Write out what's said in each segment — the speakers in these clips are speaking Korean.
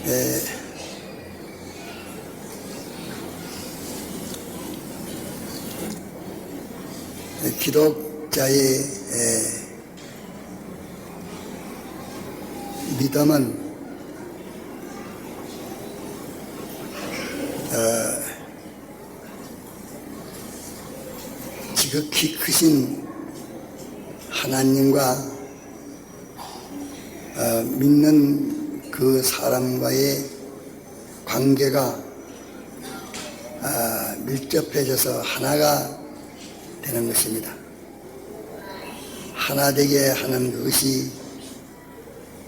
에, 기독자의 믿음은 지극히 크신 하나님과 믿는 그 사람과의 관계가 밀접해져서 하나가 되는 것입니다. 하나 되게 하는 그것이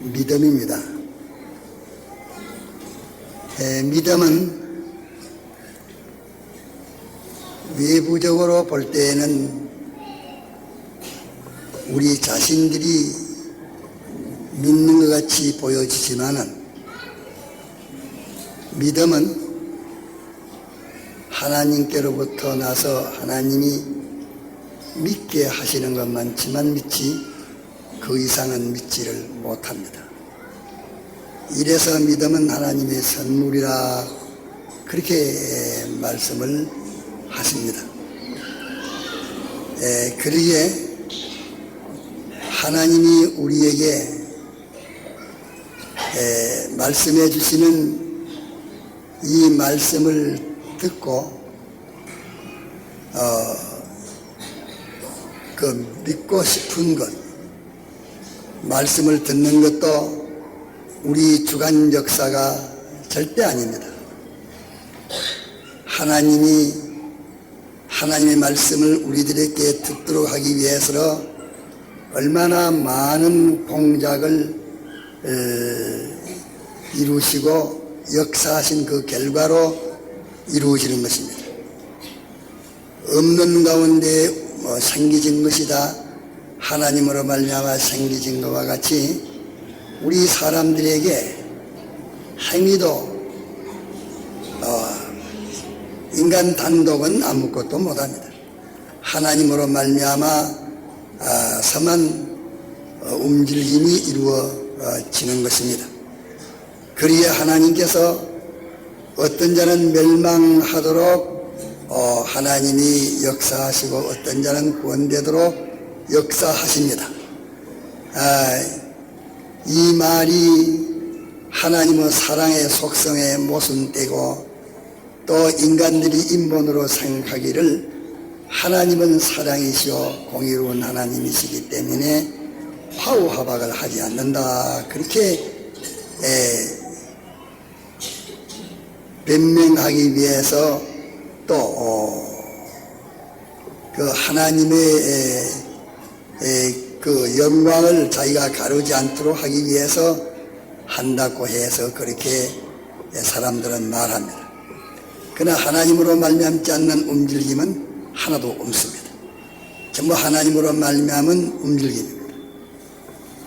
믿음입니다. 믿음은 외부적으로 볼 때에는 우리 자신들이 믿는 것 같이 보여지지만은 믿음은 하나님께로부터 나서 하나님이 믿게 하시는 것만치만 믿지 그 이상은 믿지를 못합니다. 이래서 믿음은 하나님의 선물이라 그렇게 말씀을 하십니다. 그러기에 하나님이 우리에게 말씀해 주시는 이 말씀을 듣고 그 믿고 싶은 것, 말씀을 듣는 것도 우리 주관 역사가 절대 아닙니다. 하나님의 말씀을 우리들에게 듣도록 하기 위해서 얼마나 많은 공작을 이루시고 역사하신 그 결과로 이루어지는 것입니다. 없는 가운데 생기진 것이다. 하나님으로 말미암아 생기진 것과 같이 우리 사람들에게 행위도 인간 단독은 아무것도 못합니다. 하나님으로 말미암아 선한 움직임이 이루어지는 것입니다. 그리에 하나님께서 어떤 자는 멸망하도록 하나님이 역사하시고 어떤 자는 구원되도록 역사하십니다. 이 말이 하나님의 사랑의 속성에 모순되고 또 인간들이 인본으로 생각하기를 하나님은 사랑이시오 공의로운 하나님이시기 때문에 화우화박을 하지 않는다 그렇게 변명하기 위해서 또 그 하나님의 그 영광을 자기가 가르지 않도록 하기 위해서 한다고 해서 그렇게 사람들은 말합니다. 그러나 하나님으로 말미암지 않는 움직임은 하나도 없습니다. 전부 하나님으로 말미암은 움직임입니다.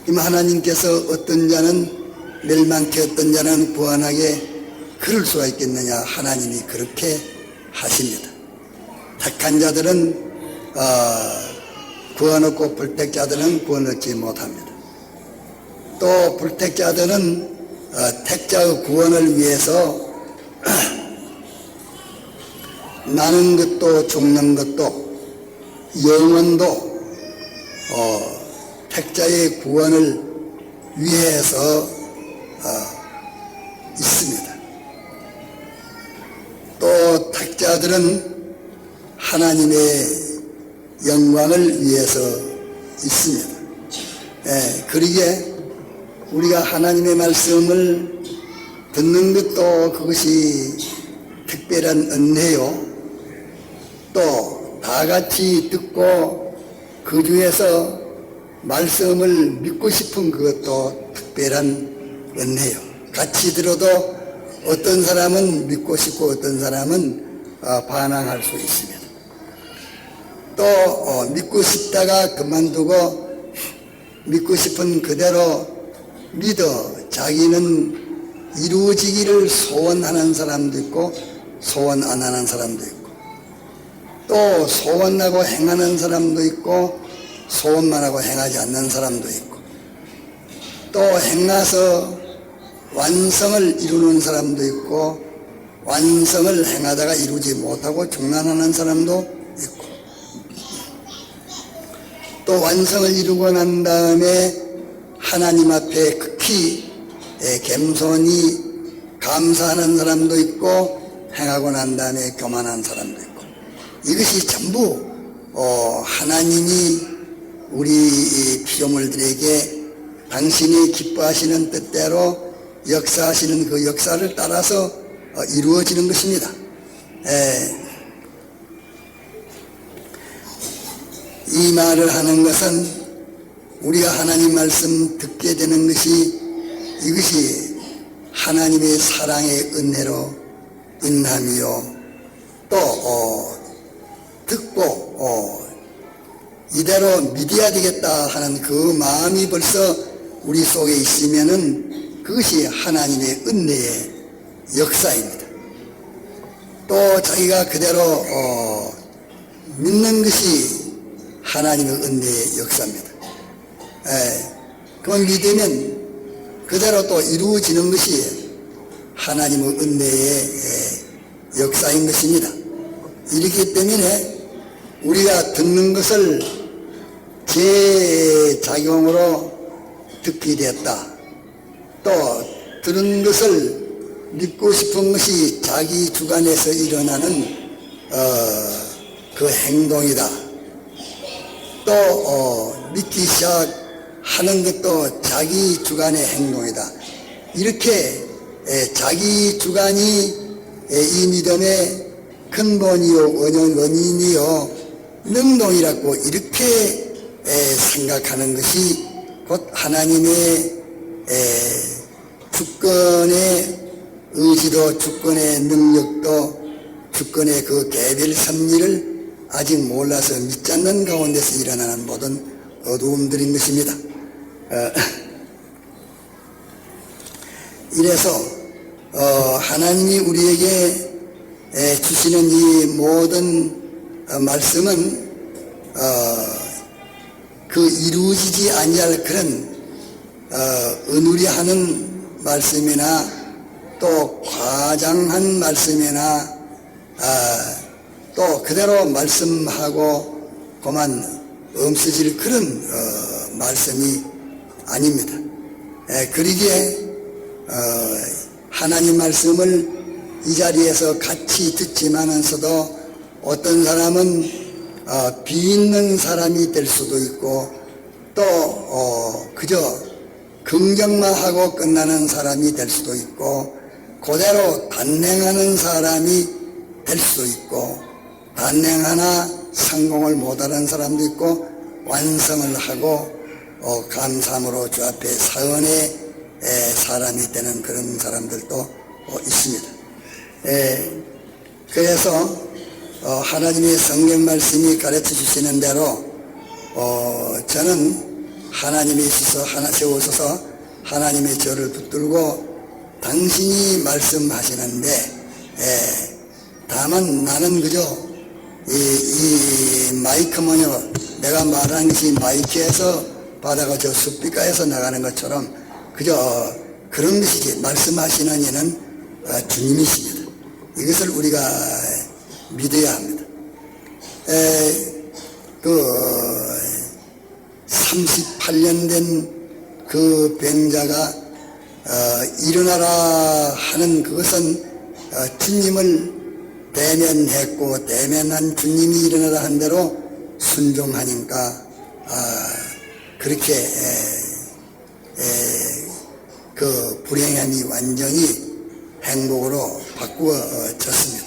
그러면 하나님께서 어떤 자는 멸망케 어떤 자는 구원하게 그럴 수가 있겠느냐. 하나님이 그렇게 하십니다. 택한 자들은 구원 얻고 불택자들은 구원 얻지 못합니다. 또 불택자들은 택자의 구원을 위해서 나는 것도 죽는 것도 영원도 택자의 구원을 위해서 있습니다. 또 택자들은 하나님의 영광을 위해서 있습니다. 그러기에 우리가 하나님의 말씀을 듣는 것도 그것이 특별한 은혜요. 또 다 같이 듣고 그 중에서 말씀을 믿고 싶은 그것도 특별한 은혜요. 같이 들어도 어떤 사람은 믿고 싶고 어떤 사람은 반항할 수 있습니다. 또 믿고 싶다가 그만두고 믿고 싶은 그대로 믿어 자기는 이루어지기를 소원하는 사람도 있고 소원 안 하는 사람도 있고 또 소원하고 행하는 사람도 있고 소원만 하고 행하지 않는 사람도 있고 또 행해서 완성을 이루는 사람도 있고 완성을 행하다가 이루지 못하고 중단하는 사람도 있고 또 완성을 이루고 난 다음에 하나님 앞에 극히 겸손히 감사하는 사람도 있고 행하고 난 다음에 교만한 사람도 있고 이것이 전부 하나님이 우리 피조물들에게 당신이 기뻐하시는 뜻대로 역사하시는 그 역사를 따라서 이루어지는 것입니다. 이 말을 하는 것은 우리가 하나님 말씀 듣게 되는 것이 이것이 하나님의 사랑의 은혜로 인함이요 또 듣고 이대로 믿어야 되겠다 하는 그 마음이 벌써 우리 속에 있으면은 그것이 하나님의 은혜의 역사입니다. 또 자기가 그대로 믿는 것이 하나님의 은혜의 역사입니다. 그 믿으면 그대로 또 이루어지는 것이 하나님의 은혜의 역사인 것입니다. 이렇기 때문에 우리가 듣는 것을 제 작용으로 듣게 되었다. 또 들은 것을 믿고 싶은 것이 자기 주관에서 일어나는 그 행동이다. 또 믿기 시작하는 것도 자기 주관의 행동이다. 이렇게 자기 주관이 이 믿음의 근본이요 원인이요 능동이라고 이렇게 생각하는 것이 곧 하나님의 주권의 의지도 주권의 능력도 주권의 그 개별 섭리를 아직 몰라서 믿지 않는 가운데서 일어나는 모든 어두움들인 것입니다. 이래서 하나님이 우리에게 주시는 이 모든 말씀은 그 이루어지지 아니할 그런 은우리하는 말씀이나 또 과장한 말씀이나 또 그대로 말씀하고 그만 없어질 그런 말씀이 아닙니다. 그러기에 하나님 말씀을 이 자리에서 같이 듣지만서도 어떤 사람은 비있는 사람이 될 수도 있고 또 그저 긍정만 하고 끝나는 사람이 될 수도 있고 그대로 단행하는 사람이 될 수도 있고 단행하나 성공을 못하는 사람도 있고 완성을 하고 감사함으로 주 앞에 사은의 사람이 되는 그런 사람들도 있습니다. 그래서 하나님의 성경 말씀이 가르쳐 주시는 대로 저는 하나님이 세우셔서 하나님의 저를 붙들고 당신이 말씀하시는데 다만 나는 그저 이 마이크만요 내가 말하는 것이 마이크에서 바다가 저 숲빛가에서 나가는 것처럼 그저 그런 것이지 말씀하시는 이는 주님이십니다. 이것을 우리가 믿어야 합니다. 38년 된 그 병자가 일어나라 하는 그것은 주님을 대면했고 대면한 주님이 일어나라 한 대로 순종하니까 그렇게 그 불행함이 완전히 행복으로 바꾸어졌습니다.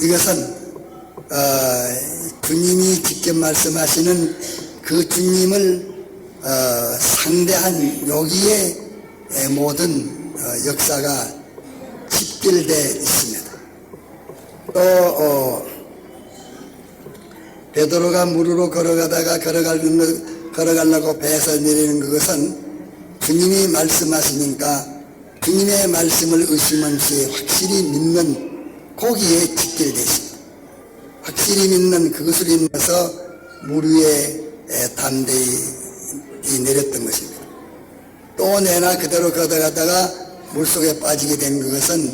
이것은 주님이 직접 말씀하시는 그 주님을 상대한 여기에 모든 역사가 집결되어 있습니다. 또 베드로가 물으로 걸어가다가 걸어가려고 배에서 내리는 그것은 주님이 말씀하시니까 주님의 말씀을 의심 없이 확실히 믿는 거기에 집결되어 있습니다. 확실히 믿는 그것을 인해서 물 위에 담대히 내렸던 것입니다. 또 내나 그대로 걷어가다가 물속에 빠지게 된 그것은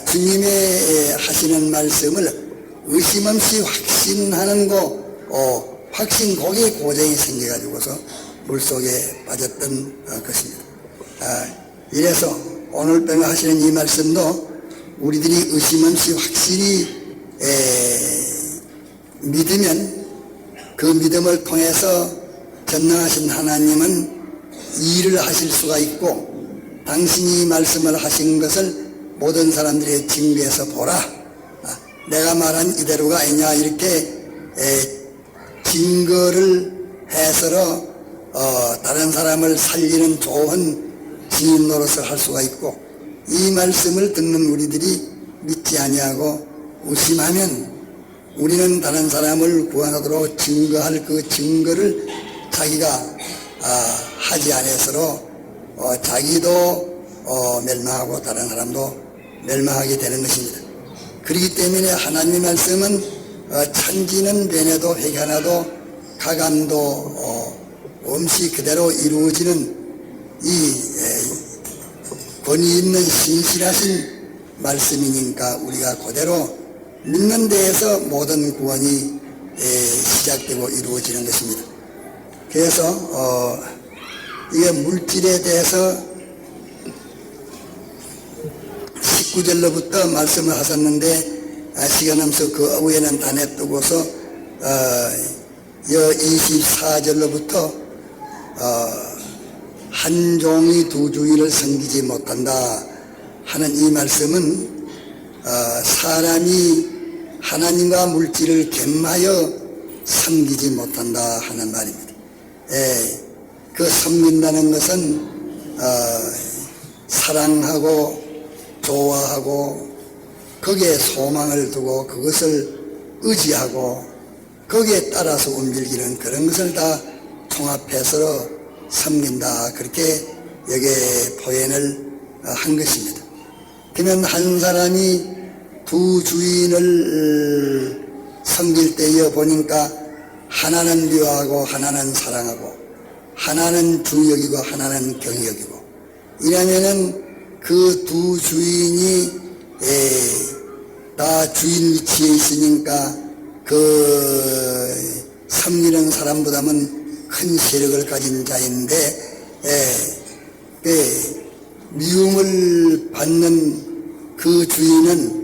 주님의 하시는 말씀을 의심 없이 확신하는 확신 거기에 고정이 생겨가지고서 물속에 빠졌던 것입니다. 이래서 오늘 밤에 하시는 이 말씀도 우리들이 의심 없이 확실히 믿으면 그 믿음을 통해서 전능하신 하나님은 일을 하실 수가 있고 당신이 말씀을 하신 것을 모든 사람들의 증거해서 보라. 내가 말한 이대로가 아니냐 이렇게 증거를 해서 다른 사람을 살리는 좋은 증인 노릇을 할 수가 있고 이 말씀을 듣는 우리들이 믿지 아니하고 의심하면 우리는 다른 사람을 구원하도록 증거할 그 증거를 자기가 하지 않았으로 자기도 멸망하고 다른 사람도 멸망하게 되는 것입니다. 그렇기 때문에 하나님의 말씀은 천지는 변해도 회개하나도 가감도 없이 그대로 이루어지는 이 권위 있는 신실하신 말씀이니까 우리가 그대로 믿는 데에서 모든 구원이 시작되고 이루어지는 것입니다. 그래서 이게 물질에 대해서 19절로부터 말씀을 하셨는데 시간 없어 그 위에는 다 내두고서 24절로부터 한 종이 두 주인을 섬기지 못한다 하는 이 말씀은 사람이 하나님과 물질을 겸하여 섬기지 못한다 하는 말입니다. 그 섬긴다는 것은 사랑하고 좋아하고 거기에 소망을 두고 그것을 의지하고 거기에 따라서 움직이는 그런 것을 다 통합해서 섬긴다 그렇게 여기에 표현을 한 것입니다. 그러면 한 사람이 두 주인을 섬길 때에 보니까 하나는 미워하고 하나는 사랑하고 하나는 중역이고 하나는 경역이고 이러면은 그 두 주인이 다 주인 위치에 있으니까 그 섬기는 사람보다는 큰 세력을 가진 자인데 미움을 받는 그 주인은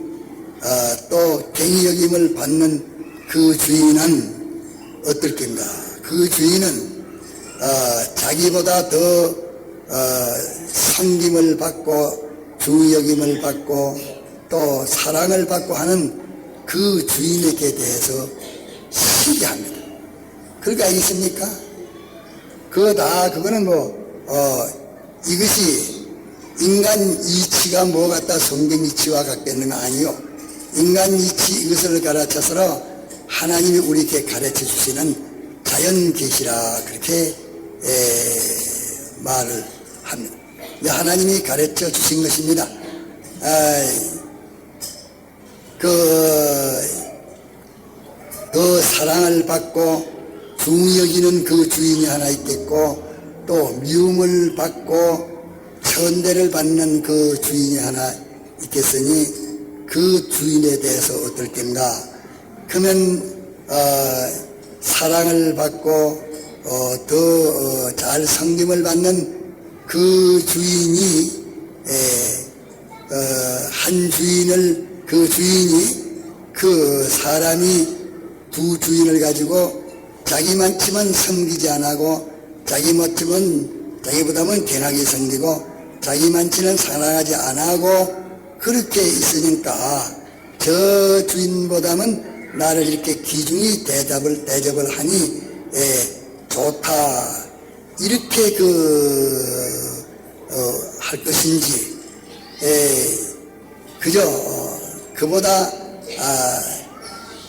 또 경역임을 받는 그 주인은 어떨 텐가? 그 주인은 자기보다 더 섬김을 받고 주역임을 받고 또 사랑을 받고 하는 그 주인에게 대해서 시기합니다. 그렇게 알겠습니까? 그거는 이것이 인간 이치가 뭐 같다 성경 이치와 같겠는가 아니요. 인간 이치 이것을 가르쳐서 하나님이 우리에게 가르쳐 주시는 자연 계시라 그렇게 말을 합니다. 하나님이 가르쳐 주신 것입니다. 그 사랑을 받고 중여기는 그 주인이 하나 있겠고 또 미움을 받고 천대를 받는 그 주인이 하나 있겠으니 그 주인에 대해서 어떨 텐가? 그러면 사랑을 받고 더 잘 섬김을 받는 그 주인이 한 주인을 그 주인이 그 사람이 두 주인을 가지고 자기만치만 섬기지 않고 자기보다는 괜하게 섬기고 자기만치는 사랑하지 않고 그렇게 있으니까 저 주인보다는 나를 이렇게 귀중히 대접을 하니 좋다 이렇게 할 것인지 그저 그보다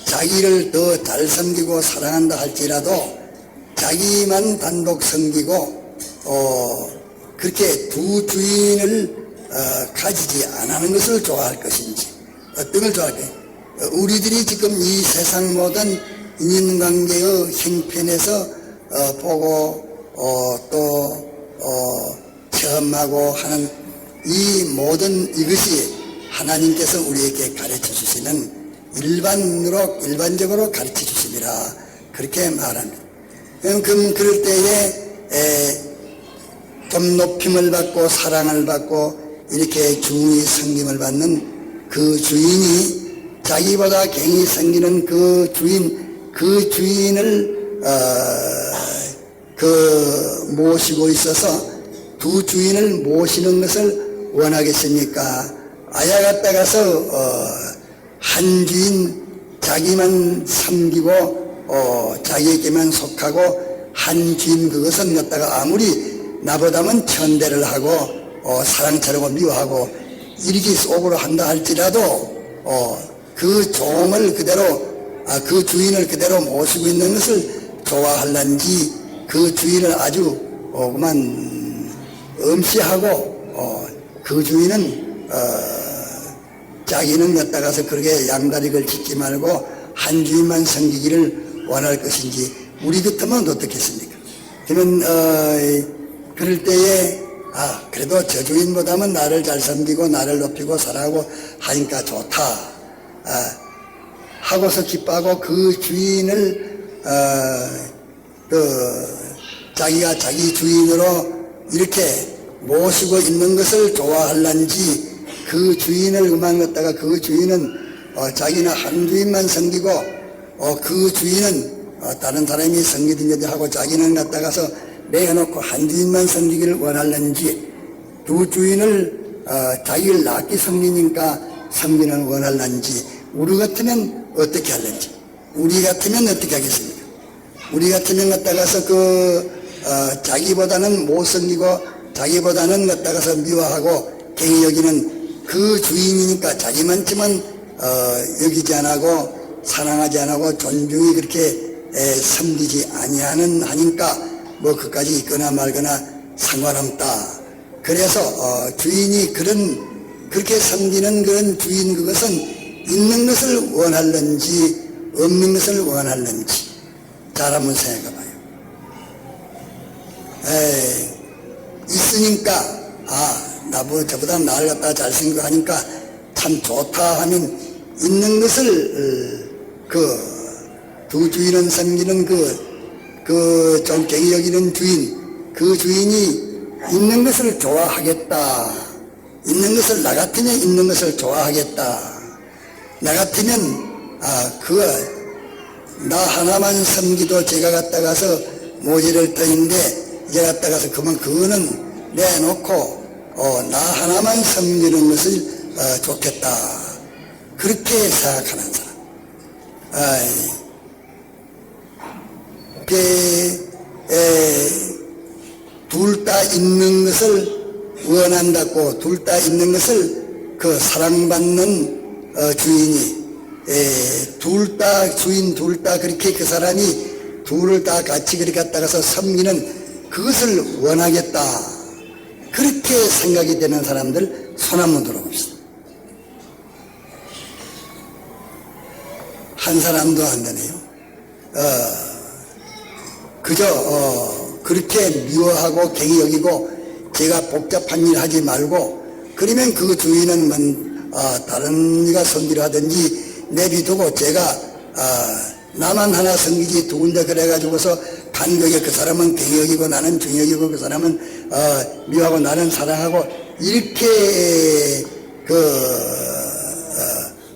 자기를 더 잘 섬기고 사랑한다 할지라도 자기만 단독 섬기고 그렇게 두 주인을 가지지 않는 것을 좋아할 것인지 어떤 걸 좋아할까요? 우리들이 지금 이 세상 모든 인연관계의 형편에서 보고 또 체험하고 하는 이 모든 이것이 하나님께서 우리에게 가르쳐 주시는 일반적으로 가르쳐 주심이라 그렇게 말합니다. 그럴 때에 좀 높임을 받고 사랑을 받고 이렇게 중히 섬김을 받는 그 주인이 자기보다 갱이 섬기는 그 주인을 모시고 있어서 두 주인을 모시는 것을 원하겠습니까? 아야 갔다 가서 한 주인 자기만 섬기고 자기에게만 속하고 한 주인 그것은 갖다가 아무리 나보다는 천대를 하고 사랑처럼 미워하고 이렇게 속으로 한다 할지라도 그 종을 그대로 그 주인을 그대로 모시고 있는 것을 좋아할런지 그 주인을 아주 그만 엄시하고 그 주인은 자기는 갖다가서 그렇게 양다리를 짓지 말고 한 주인만 섬기기를 원할 것인지 우리 같으면 어떻겠습니까? 그러면 그럴 때에 그래도 저 주인보다는 나를 잘 섬기고 나를 높이고 사랑하고 하니까 좋다 하고서 기뻐하고 그 주인을 자기가 자기 주인으로 이렇게 모시고 있는 것을 좋아할런지 그 주인을 그만 갖다가 그 주인은 자기는 한 주인만 섬기고 그 주인은 다른 사람이 섬기든지 하고 자기는 갖다가서 내어놓고 한 주인만 섬기기를 원할는지 두 주인을 자기를 낫게 섬기니까 섬기는 원할는지 우리 같으면 어떻게 할는지 우리 같으면 어떻게 하겠습니까? 우리 같으면 갖다가서 자기보다는 못 섬기고 자기보다는 갖다가서 미워하고 갱히 여기는 그 주인이니까 자기만큼은 여기지 않고 사랑하지 않고 존중이 그렇게 섬기지 아니하는 하니까 뭐 그까지 있거나 말거나 상관없다. 그래서 주인이 그렇게 섬기는 그런 주인 그것은 있는 것을 원할는지 없는 것을 원할는지 잘 한번 생각해 봐요. 있으니까 저보다 나를 갖다 잘생기고 하니까 참 좋다 하면 있는 것을 두 주인은 섬기는 좀 갱이 여기는 주인 그 주인이 있는 것을 좋아하겠다. 있는 것을 나 같으면 있는 것을 좋아하겠다. 나 같으면 나 하나만 섬기도 제가 갖다 가서 모지를 떠인데 이제 갖다 가서 그거는 내놓고 나 하나만 섬기는 것을 좋겠다. 그렇게 생각하는 사람. 둘 다 있는 것을 원한다고 둘 다 있는 것을 사랑받는 주인이 둘 다 주인 둘 다 그렇게 그 사람이 둘을 다 같이 그렇게 갖다가서 섬기는 그것을 원하겠다. 그렇게 생각이 되는 사람들 손 한번 들어봅시다. 한 사람도 안 되네요. 그저 그렇게 미워하고 갱이 여기고 제가 복잡한 일 하지 말고 그러면 그 주인은 다른 이가 섬기를 하든지 내비두고 제가 나만 하나 섬기지 두 군데 그래가지고서 간격에 그 사람은 갱이 여기고 나는 중이 여기고 그 사람은 미워하고 나는 사랑하고 이렇게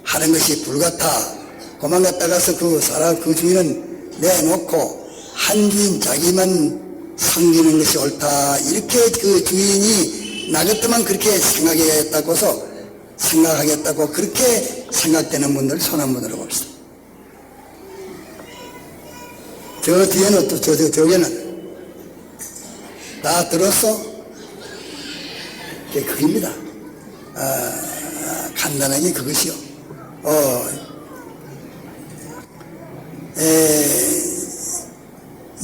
하는 것이 불같아. 그만 갖다가서 그 주인은 내놓고 한 주인 자기만 섬기는 것이 옳다. 이렇게 그 주인이 나 같으면 그렇게 생각하겠다고 그렇게 생각되는 분들 손 한번 들어봅시다. 저 뒤에는 또 저기는 다 들었어? 그겁니다. 간단하게 그것이요.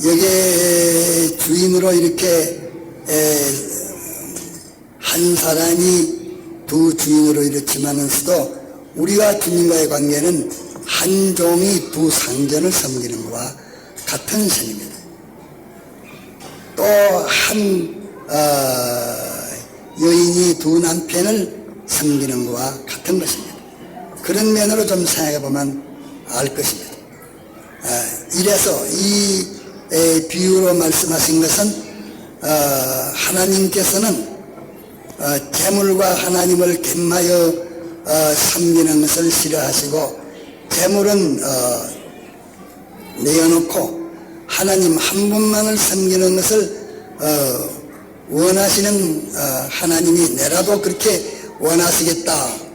여기에 주인으로 이렇게 한 사람이 두 주인으로 이렇지만서도 우리와 주님과의 관계는 한 종이 두 상전을 섬기는 것과 같은 셈입니다. 또 여인이 두 남편을 섬기는 것과 같은 것입니다. 그런 면으로 좀 생각해 보면 알 것입니다. 이래서 이 비유로 말씀하신 것은 하나님께서는 재물과 하나님을 겸하여 섬기는 것을 싫어하시고 재물은 내어놓고 하나님 한 분만을 섬기는 것을 원하시는 하나님이 내라도 그렇게 원하시겠다.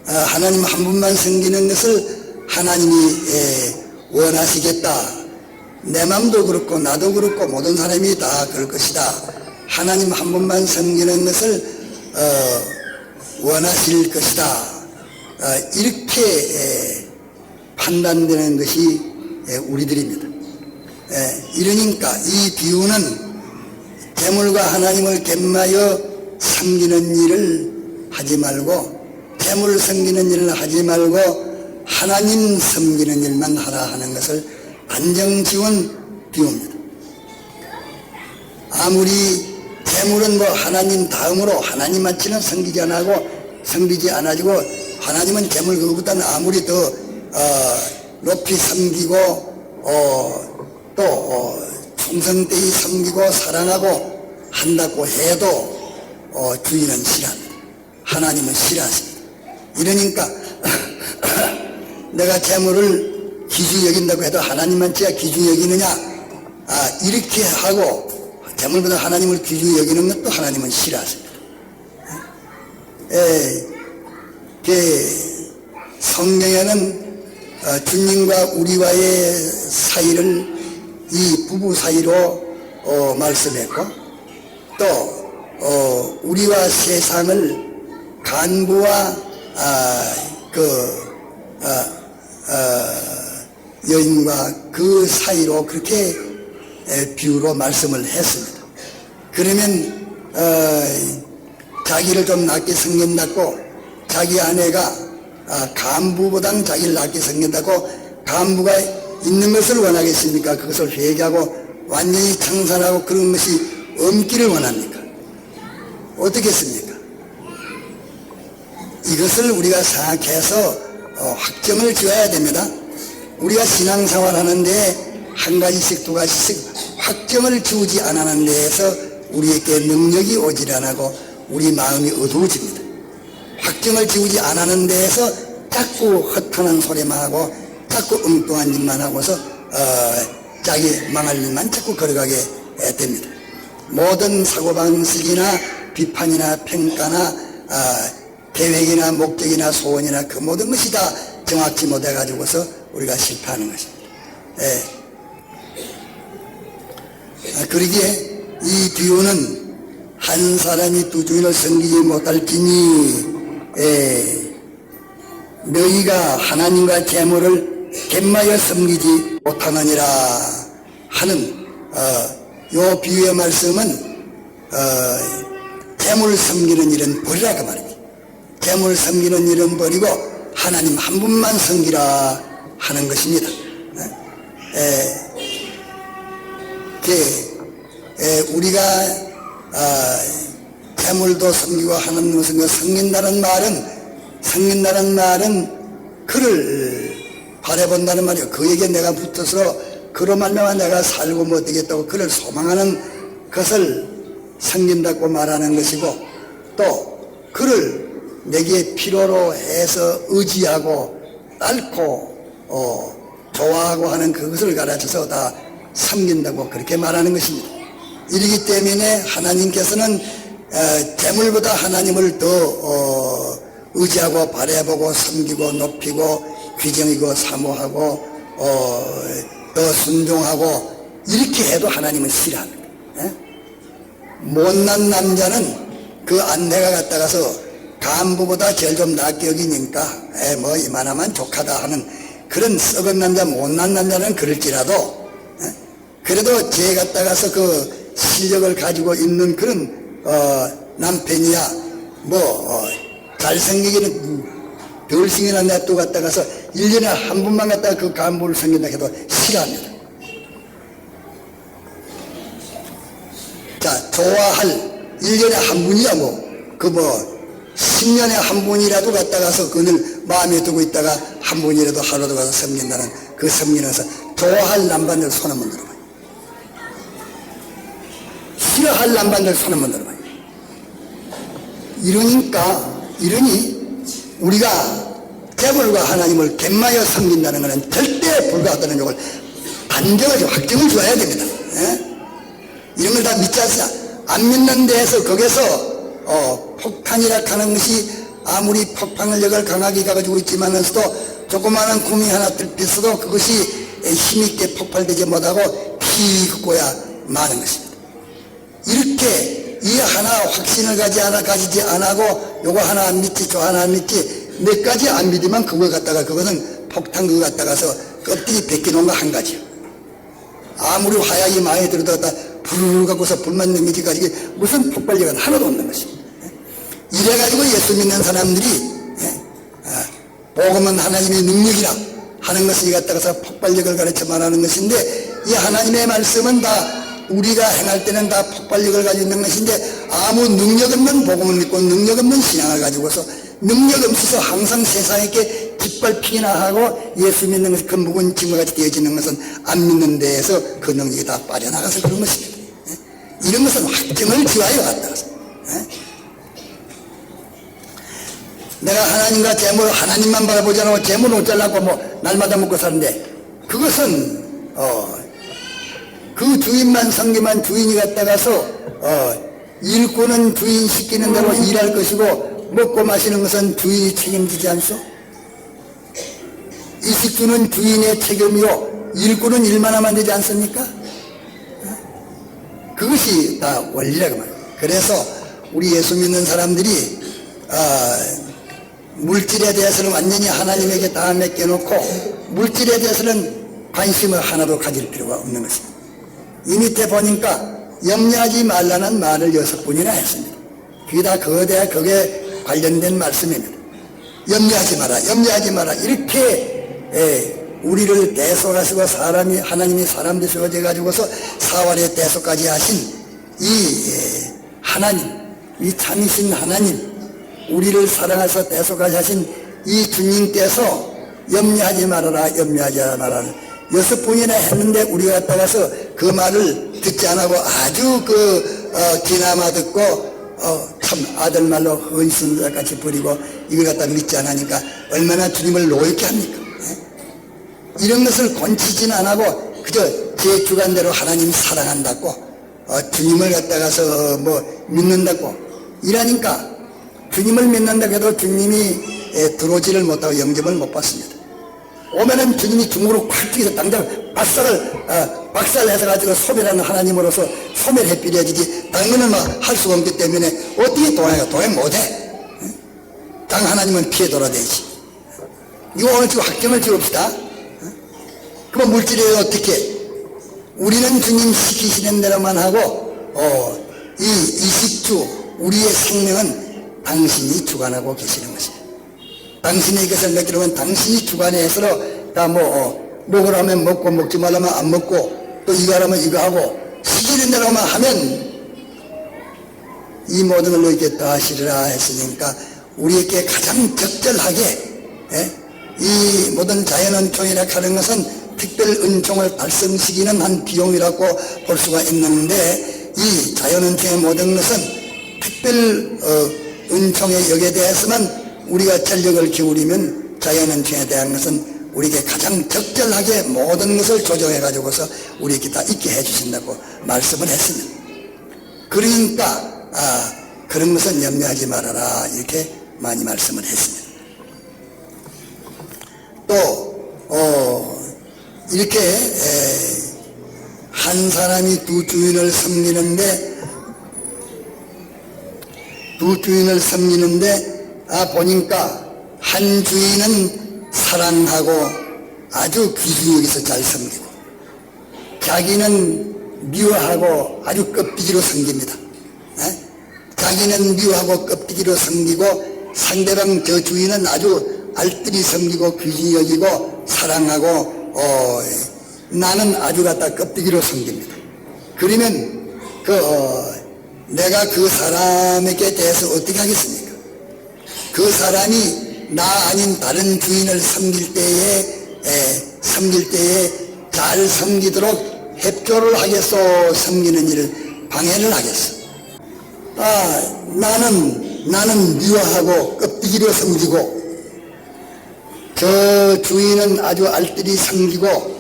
하나님 한 분만 섬기는 것을 하나님이 원하시겠다. 내 맘도 그렇고 나도 그렇고 모든 사람이 다 그럴 것이다. 하나님 한 분만 섬기는 것을 원하실 것이다. 이렇게 판단되는 것이 우리들입니다. 이러니까 이 비유는 재물과 하나님을 겸하여 섬기는 일을 하지 말고 재물을 섬기는 일을 하지 말고 하나님 섬기는 일만 하라 하는 것을 안정지은 비유입니다. 아무리 재물은 뭐 하나님 다음으로 하나님만치는 섬기지 안 하고 하나님은 재물 그것보다는 아무리 더 높이 섬기고 또 충성되이 섬기고 사랑하고 한다고 해도 주인은 싫어합니다. 하나님은 싫어하십니다. 이러니까 내가 재물을 귀중히 여긴다고 해도 하나님만치야 귀중히 여기느냐 이렇게 하고 재물보다 하나님을 귀중히 여기는 것도 하나님은 싫어하십니다. 성경에는 주님과 우리와의 사이를 이 부부 사이로 말씀했고 또 우리와 세상을 간부와 여인과 그 사이로 그렇게 비유로 말씀을 했습니다. 그러면 자기를 좀 낮게 섬긴다고 자기 아내가 간부보다는 자기를 낮게 섬긴다고 간부가 있는 것을 원하겠습니까? 그것을 회개하고 완전히 청산하고 그런 것이 없기를 원합니까? 어떻겠습니까? 이것을 우리가 생각해서 확정을 지어야 됩니다. 우리가 신앙생활 하는데 한 가지씩 두 가지씩 확정을 지우지 않는 데에서 우리에게 능력이 오질 않고 우리 마음이 어두워집니다. 확정을 지우지 않는 데에서 자꾸 허탄한 소리만 하고 자꾸 엉뚱한 짓만 하고서 자기 망할 일만 자꾸 걸어가게 됩니다. 모든 사고방식이나 비판이나 평가나 계획이나 목적이나 소원이나 그 모든 것이 다 정확히 못해가지고서 우리가 실패하는 것입니다. 그러기에 이 비유는 한 사람이 두 주인을 섬기지 못할지니 너희가 하나님과 재물을 겸하여 섬기지 못하느니라 하는 요 비유의 말씀은 재물 섬기는 일은 버리라 그 말입니다. 재물 섬기는 일은 버리고 하나님 한 분만 섬기라 하는 것입니다. 우리가 재물도 섬기고 하나님도 섬기고 섬긴다는 말은 그를 바라본다는 말이에요. 그에게 내가 붙어서 그로 말미암아 내가 살고 못 되겠다고 그를 소망하는 것을 섬긴다고 말하는 것이고 또 그를 내게 필요로 해서 의지하고 앓고 좋아하고 하는 그것을 가르쳐서 다 섬긴다고 그렇게 말하는 것입니다. 이러기 때문에 하나님께서는 재물보다 하나님을 더 의지하고 바라보고 섬기고 높이고 귀정이고 사모하고 더 순종하고 이렇게 해도 하나님은 싫어합니다. 못난 남자는 그 아내가 갖다가서 간부보다 제일 좀 낫게 여기니까 뭐 이만하면 족하다 하는 그런 썩은 남자 못난 남자는 그럴지라도 그래도 쟤 갖다가서 그 실력을 가지고 있는 그런 남편이야 뭐 잘생기기는 덜생기나 냅두 갖다가서 1년에 한 번만 갖다가 그 간부를 섬긴다 해도 싫어합니다. 자, 좋아할 1년에 한 분이야 그 10년에 한 분이라도 갔다 가서 그늘 마음에 두고 있다가 한 분이라도 하루도 가서 섬긴다는 그 섬기면서 좋아할 남반들 손 한번 들어봐요. 싫어할 남반들 손 한번 들어봐요. 이러니 우리가 재물과 하나님을 갯마여 섬긴다는 것은 절대 불가하다는 것을 반정하지 확정을 줘야 됩니다. 이런 걸 다 믿지 않습니다. 안 믿는 데에서 거기서 폭탄이라 하는 것이 아무리 폭발력을 강하게 가지고 있지만서도 조그마한 구미 하나 들빛어도 그것이 힘있게 폭발되지 못하고 피고야 마는 것입니다. 이렇게 이 하나 확신을 가지지 않고 요거 하나 안 믿지 저 하나 안 믿지 몇 가지 안 믿으면 그걸 갖다가 그것은 폭탄 그거 갖다가서 껍데기 벗겨놓은 거 한 가지요. 아무리 화약이 많이 들어다가 부르르 갖고서 불만 넘기지까지 무슨 폭발력은 하나도 없는 것입니다. 이래가지고 예수 믿는 사람들이 복음은 하나님의 능력이라 하는 것을 갖다가서 폭발력을 가르쳐 말하는 것인데 이 하나님의 말씀은 다 우리가 행할 때는 다 폭발력을 가지고 있는 것인데 아무 능력 없는 복음을 믿고 능력 없는 신앙을 가지고서 능력 없어서 항상 세상에게 깃발피기나 하고 예수 믿는 것이 그 무거운 짐을 같이 되어지는 것은 안 믿는 데에서 그 능력이 다 빠져나가서 그런 것입니다. 이런 것은 확정을 지어야 갖다가서 내가 하나님과 재물 하나님만 바라보지 않고 재물 어쩌려고 날마다 먹고 사는데 그것은 그 주인만 섬기만 주인이 갖다가서 일꾼은 주인 시키는 대로 일할 것이고 먹고 마시는 것은 주인이 책임지지 않소? 이식주는 주인의 책임이요 일꾼은 일만 하면 되지 않습니까? 그것이 다 원리라고 말이에요. 그래서 우리 예수 믿는 사람들이 물질에 대해서는 완전히 하나님에게 다 맡겨놓고 물질에 대해서는 관심을 하나도 가질 필요가 없는 것입니다. 이 밑에 보니까 염려하지 말라는 말을 6번이나 했습니다. 그게 다 거기에 관련된 말씀입니다. 염려하지 마라 이렇게 우리를 대속하시고 하나님이 사람 되셔 가지고서 사활의 대속까지 하신 이 하나님, 이 참이신 하나님, 우리를 사랑하셔 대속까지 하신 이 주님께서 염려하지 말아라 6번이나 했는데 우리가 따라서 그 말을 듣지 않고 아주 기나마 듣고 참 아들말로 헌신자같이 버리고 이걸 갖다 믿지 않으니까 얼마나 주님을 노엽게 합니까? 이런 것을 권치지는 않고 그저 제 주관대로 하나님 사랑한다고 주님을 갖다가서 믿는다고 이러니까 주님을 믿는다고 해도 주님이 들어오지를 못하고 영접을 못 받습니다. 오면은 주님이 중으로 콱 튀겨서 당장 박살내서 소멸하는 하나님으로서 소멸해 버려야지 당연은 할 수가 없기 때문에 어떻게 도행 못해? 당 하나님은 피해 돌아다니지. 이거 오늘 지금 확정을 지읍시다. 그럼 물질에 어떻게? 우리는 주님 시키시는 대로만 하고 이 이식주 우리의 생명은 당신이 주관하고 계시는 것입니다. 당신이 이것을 맡기려면 당신이 주관해서 다 먹으라 하면 먹고 먹지 말라면 안 먹고 또 이거 하라면 이거 하고 시키는 대로만 하면 이 모든 걸 너희에게 다 하시리라 했으니까 우리에게 가장 적절하게 이 모든 자연은총이라 하는 것은 특별 은총을 달성시키는 한 비용이라고 볼 수가 있는데 이 자연은총의 모든 것은 특별 은총의 역에 대해서만 우리가 전력을 기울이면 자연은총에 대한 것은 우리에게 가장 적절하게 모든 것을 조정해 가지고서 우리에게 다 있게 해주신다고 말씀을 했습니다. 그러니까 그런 것은 염려하지 말아라 이렇게 많이 말씀을 했습니다. 또 이렇게 한 사람이 두 주인을 섬기는데 보니까 한 주인은 사랑하고 아주 귀중히 여기서 잘 섬기고 자기는 미워하고 아주 껍데기로 섬깁니다. 자기는 미워하고 껍데기로 섬기고 상대방 저 주인은 아주 알뜰히 섬기고 귀중히 여기고 사랑하고 나는 아주 갖다 껍데기로 섬깁니다. 그러면 내가 그 사람에게 대해서 어떻게 하겠습니까? 그 사람이 나 아닌 다른 주인을 섬길 때에 잘 섬기도록 협조를 하겠소? 섬기는 일을 방해를 하겠소? 나는 미워하고 껍데기로 섬기고 저 주인은 아주 알뜰히 섬기고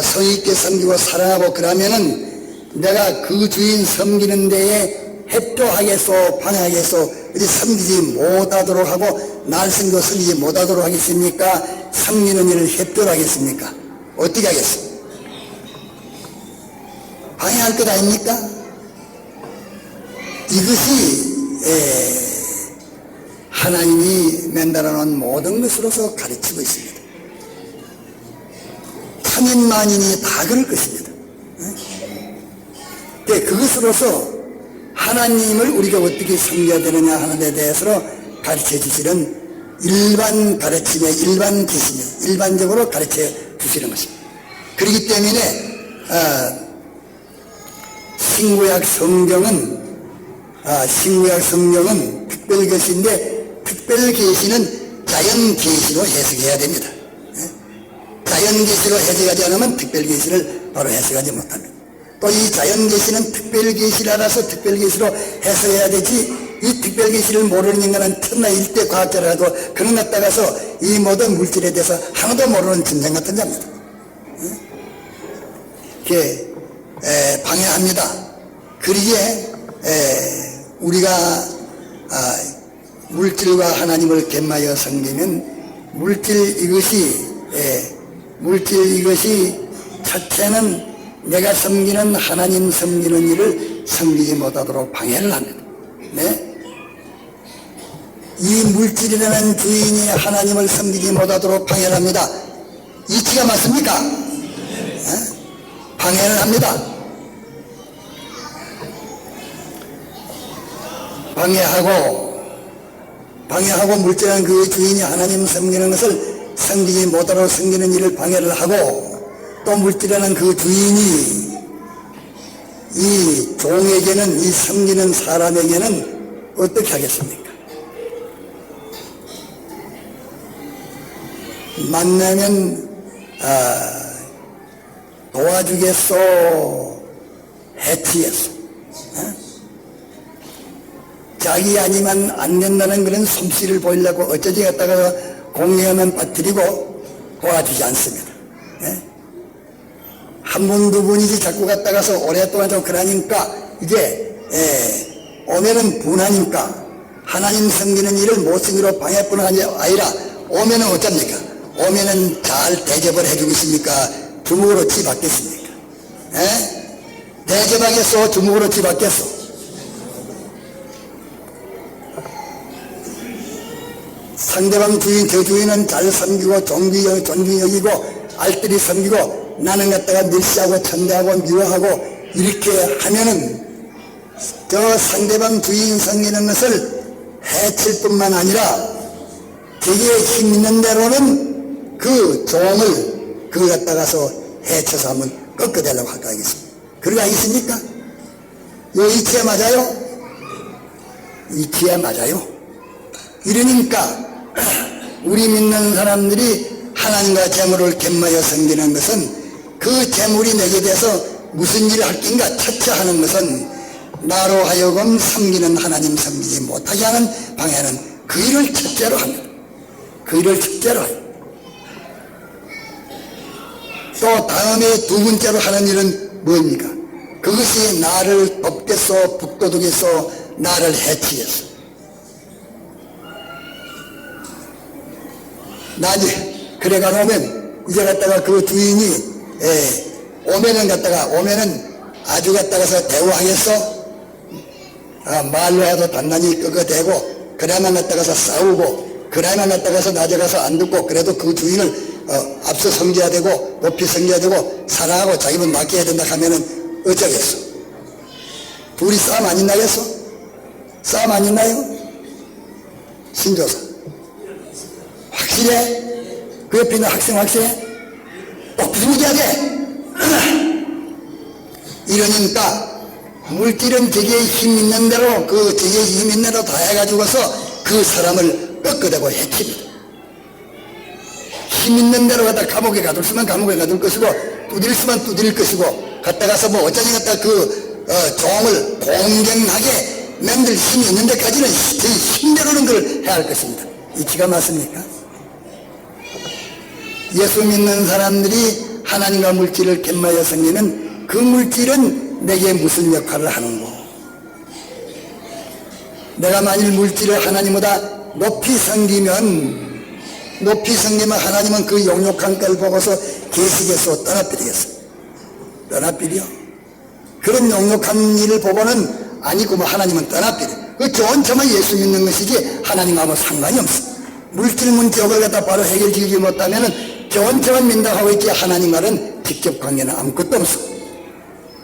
성의있게 섬기고 사랑하고 그러면은 내가 그 주인 섬기는 데에 협조하겠소? 방해하겠소? 어디 섬기지 못하도록 하고 날 섬기고 섬기지 못하도록 하겠습니까? 섬기는 일을 협조를 하겠습니까? 어떻게 하겠소? 방해할 것 아닙니까? 이것이 하나님이 만들어 놓은 모든 것으로서 가르치고 있습니다. 천인만인이 다 그럴 것입니다. 그것으로서 하나님을 우리가 어떻게 섬겨야 되느냐 하는 데 대해서 가르쳐 주시는 일반 가르침의 일반 계시며 일반적으로 가르쳐 주시는 것입니다. 그렇기 때문에 신구약 성경은 특별 계시인데 특별 계시는 자연 계시로 해석해야 됩니다. 자연 계시로 해석하지 않으면 특별 계시를 바로 해석하지 못합니다. 또 이 자연 계시는 특별 계시를 알아서 특별 계시로 해석해야 되지, 이 특별 계시를 모르는 인간은 천나 일대 과학자라도 그런 갖다가서 이 모든 물질에 대해서 하나도 모르는 짐승 같은 자입니다. 이렇게 방해합니다. 그러기에 우리가 물질과 하나님을 겸하여 섬기면 물질 이것이 첫째는 내가 섬기는 하나님 섬기는 일을 섬기지 못하도록 방해를 합니다. 네? 이 물질이라는 주인이 하나님을 섬기지 못하도록 방해를 합니다. 이치가 맞습니까? 방해를 합니다. 방해하고 물질한 그 주인이 하나님 섬기는 것을 섬기지 못하도록 섬기는 일을 방해를 하고, 또 물질하는 그 주인이 이 종에게는, 이 섬기는 사람에게는 어떻게 하겠습니까? 만나면 도와주겠소? 해치겠소? 자기 아니면 안 된다는 그런 솜씨를 보이려고 어쩌지 갖다가 공개하면 빠뜨리고 도와주지 않습니다. 한 분, 두 분이지 자꾸 갔다가서 오랫동안 좀 그러니까 이제 오면은 분하니까 하나님 섬기는 일을 못섬기로 방해뿐 아니라 오면은 어쩝니까? 오면은 잘 대접을 해주고 있습니까? 주먹으로 치받겠습니까? 대접하겠소? 주먹으로 치받겠소? 상대방 주인, 저 주인은 잘 섬기고 존귀 여기고 알뜰히 섬기고 나는 갖다가 멸시하고 천대하고 미워하고 이렇게 하면은 저 상대방 주인 섬기는 것을 해칠 뿐만 아니라 자기의 힘 있는 대로는 그 종을 그걸 갖다가서 해쳐서 한번 꺾어대려고 할까 하겠습니다. 그러지 않겠습니까? 요 이치에 맞아요? 이치에 맞아요. 이러니까 우리 믿는 사람들이 하나님과 재물을 겸하여 섬기는 것은 그 재물이 내게 대해서 무슨 일을 할 낀가 첫째 하는 것은 나로 하여금 섬기는 하나님 섬기지 못하게 하는 방해는 그 일을 첫째로 합니다. 그 일을 첫째로 해요. 또 다음에 두 번째로 하는 일은 뭡니까? 그것이 나를 돕겠소, 북돋우겠소, 나를 해치겠소. 나중에 그래가 오면 이제 갔다가 그 주인이 오면은 아주 갔다가서 대우하겠어? 말로 해도 단단히 끄어대고 그래야만 갔다가서 싸우고 그래야만 갔다가서 낮에 가서 안 듣고 그래도 그 주인을 앞서 섬겨야 되고 높이 섬겨야 되고 사랑하고 자기만 맡겨야 된다 하면은 어쩌겠어? 둘이 싸움 안 있나겠어? 싸움 안 있나요? 신조사 확실해? 그 옆에 있는 학생 확실해? 꼭 부수기하게 이러니까 물질은 자기의 힘 있는 대로 그 자기의 힘 있는 대로 다 해가지고서 그 사람을 꺾어대고 해칩니다. 힘 있는 대로 갖다 감옥에 가둘 수면 감옥에 가둘 것이고 두드릴 수면 두드릴 것이고 갔다 가서 뭐 어쩌니 갖다 그 종을 공경하게 만들 힘이 있는 데까지는 제 힘대로는 걸 해야 할 것입니다. 이치가 맞습니까? 예수 믿는 사람들이 하나님과 물질을 갯마여 섬기는 그 물질은 내게 무슨 역할을 하는고, 내가 만일 물질을 하나님보다 높이 섬기면 하나님은 그 용욕한 걸 보고서 계식에서 떠나버리겠어. 떠나버려. 그런 용욕한 일을 보고는 아니고 뭐 하나님은 떠나버려. 그 좋은 점은 예수 믿는 것이지 하나님하고 상관이 없어. 물질 문제를 갖다 바로 해결지지 못하면은 좋은 점은 민다하고 있지 하나님과는 직접 관계는 아무것도 없어.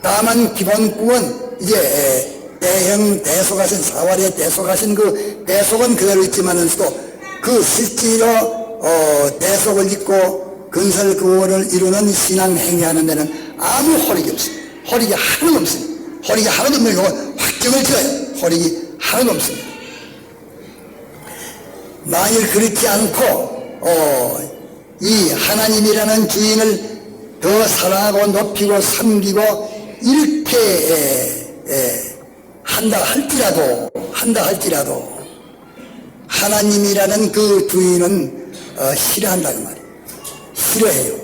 다만 기본구은 이제 대형 대속하신 사활의 대속하신 그 대속은 그대로 있지만은서도 그 실제로 대속을 입고 근설 구원을 이루는 신앙 행위하는 데는 아무 호력이 없습니다. 호력이 하나도 없습니다. 호력이 하나도 없는 경우 확정을 지어요. 호력이 하나도 없습니다. 만일 그렇지 않고 이 하나님이라는 주인을 더 사랑하고 높이고 섬기고 이렇게 한다 할지라도 하나님이라는 그 주인은 싫어한다고 말이에요. 싫어해요.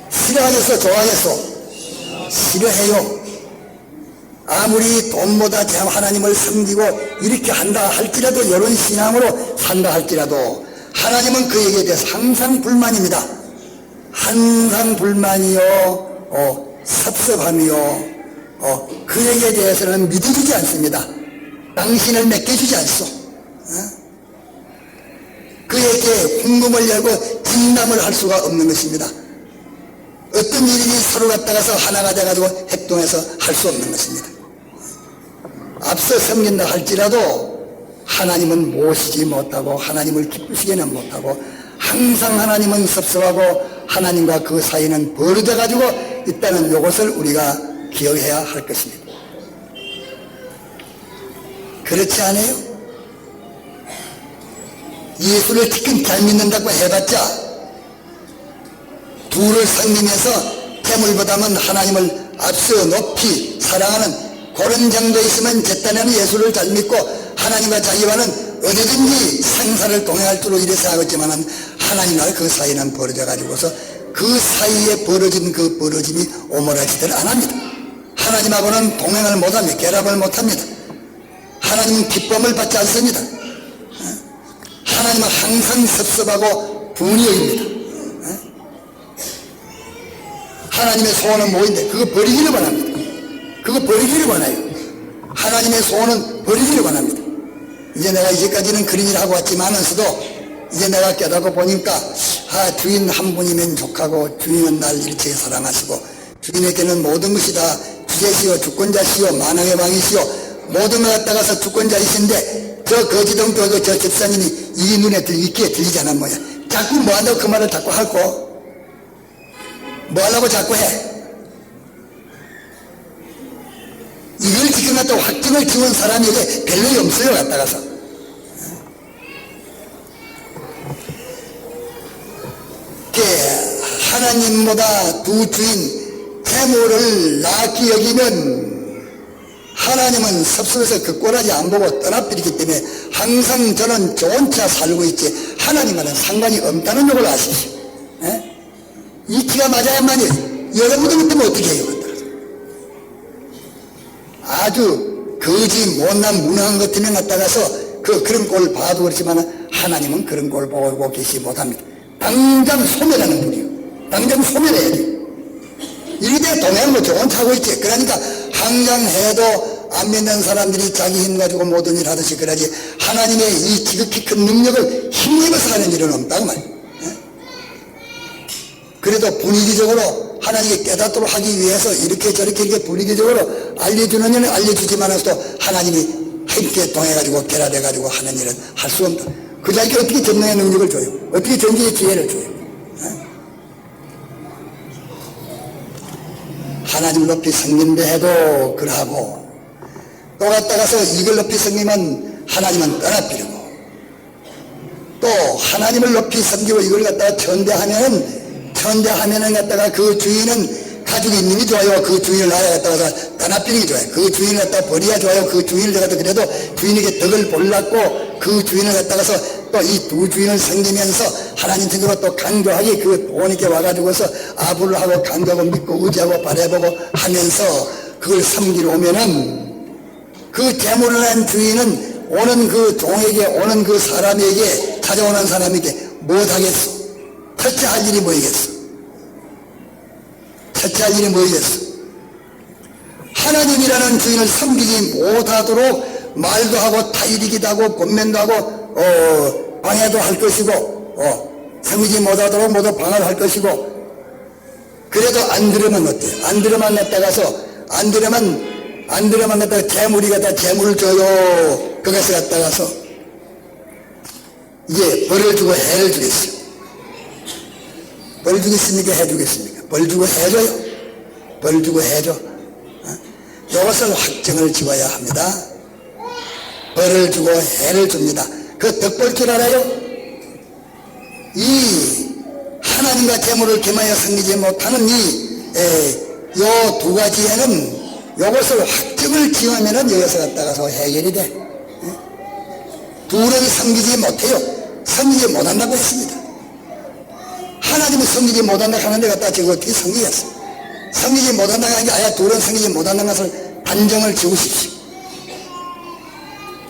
싫어하겠어? 좋아하겠어? 싫어해요. 아무리 돈보다 참 하나님을 섬기고 이렇게 한다 할지라도, 이런 신앙으로 산다 할지라도 하나님은 그에게 대해서 항상 불만입니다. 항상 불만이요, 섭섭함이요, 그에게 대해서는 믿어주지 않습니다. 당신을 맡겨주지 않소. 그에게 궁금을 열고 진담을 할 수가 없는 것입니다. 어떤 일이 서로 갖다가서 하나가 돼가지고 행동해서 할 수 없는 것입니다. 앞서 섬긴다 할지라도 하나님은 모시지 못하고 하나님을 기쁘시게는 못하고 항상 하나님은 섭섭하고 하나님과 그 사이는 벌어져 가지고 있다는 이것을 우리가 기억해야 할 것입니다. 그렇지 않아요? 예수를 지금 잘 믿는다고 해봤자 둘을 섬기면서 재물보다는 하나님을 앞서 높이 사랑하는 그런 정도에 있으면 제딴에는 예수를 잘 믿고 하나님과 자기와는 어디든지 생사를 동행할 줄로 이래 생각했지만은 하나님과 그 사이는 벌어져 가지고서 그 사이에 벌어진 그 벌어짐이 오므라지들 안 합니다. 하나님하고는 동행을 못합니다. 결합을 못합니다. 하나님은 기쁨을 받지 않습니다. 하나님은 항상 섭섭하고 분이 여깁니다. 하나님의 소원은 뭐인데 그거 버리기를 원합니다. 그거 버리기를 원해요. 하나님의 소원은 버리기를 원합니다. 이제 내가 이제까지는 그런 일을 하고 왔지만은서도 이제 내가 깨닫고 보니까 주인 한 분이면 족하고 주인은 날 일체에 사랑하시고 주인에게는 모든 것이 다 주제시오 주권자시오 만왕의 왕이시오 모든 것 갖다가서 주권자이신데 저 거지동도 저 집사님이 이 눈에 익게 들리잖아 뭐야. 자꾸 뭐 한다고 그 말을 자꾸 하고 뭐 하려고 자꾸 해. 이걸 지금 갖다 확증을 지은 사람이 별로 없어요. 갖다가서 하나님보다 두 주인 재물을 낫게 여기면 하나님은 섭섭해서 그 꼬라지 안 보고 떠나버리기 때문에 항상 저는 좋은 차 살고 있지 하나님과는 상관이 없다는 걸 아시죠? 이치가 맞아야만이 여러분들 같으면 어떻게 해요? 아주 거지 못난 무능한 것 때문에 갖다가서 그런 꼴을 봐도 그렇지만 하나님은 그런 꼴을 보고 계시지 못합니다. 당장 소멸하는 분이요. 당장 소멸해야 돼요. 이렇게 동행으로 좋은 차고 있지. 그러니까 항상 해도 안 믿는 사람들이 자기 힘 가지고 모든 일 하듯이 그러지 하나님의 이 지극히 큰 능력을 힘입어서 하는 일은 없다고 말이에요. 그래도 분위기적으로 하나님께 깨닫도록 하기 위해서 이렇게 저렇게 이렇게 분위기적으로 알려주는 일은 알려주지만서도 하나님이 함께 동해가지고 결합해가지고 하는 일은 할 수 없다. 그 자리에 어떻게 전능의 능력을 줘요? 어떻게 전지의 지혜를 줘요? 하나님 높이 섬긴다 해도 그러하고, 또 갔다가서 이걸 높이 섬기면 하나님은 떠나버리고, 또 하나님을 높이 섬기고 이걸 갖다가 천대하면은 갖다가 그 주인은 가지고 있는 게 좋아요. 그 주인을 나야 갖다가 떠나버리기 좋아요. 그 주인을 갖다가 버려야 좋아요. 그 주인을 갖다가 그래도 주인에게 덕을 볼랐고 그 주인을 갖다가서 또 이 두 주인을 섬기면서 하나님 등으로 또 간교하게 그 돈에게 와가지고서 아부를 하고 간교하고 믿고 의지하고 바라보고 하면서 그걸 섬기러 오면은 그 재물을 한 주인은 오는 그 종에게 오는 그 사람에게 찾아오는 사람에게 못하겠어. 터치할 일이 뭐이겠어? 터치할 일이 뭐이겠어? 하나님이라는 주인을 섬기지 못하도록 말도 하고 타이리기도 하고 권면도 하고 방해도 할 것이고 섬기지 못하도록 모두 방해를 할 것이고, 그래도 안 들으면 어때? 안 들으면 갔다가서 안 들으면 갖다가 재물이 갖다 재물을 줘요. 그것을 갖다가서 이제 벌을 주고 해를 주겠어요. 벌 주겠습니까? 해 주겠습니까? 벌 주고 해줘요. 벌 주고 해줘. 이것을 확정을 지어야 합니다. 벌을 주고 해를 줍니다. 그 덕 볼 줄 알아요? 이 하나님과 재물을 겸하여 섬기지 못하는 요 두 가지에는 이것을 확정을 지으면은 여기서 갖다가서 해결이 돼. 둘은 섬기지 못해요. 섬기지 못한다고 했습니다. 하나님은 섬기지 못한다 하는데 갖다 지금 어떻게 섬기겠어? 섬기지 못한다 하는 게 아예 둘은 섬기지 못한다는 것을 단정을 지으십시오.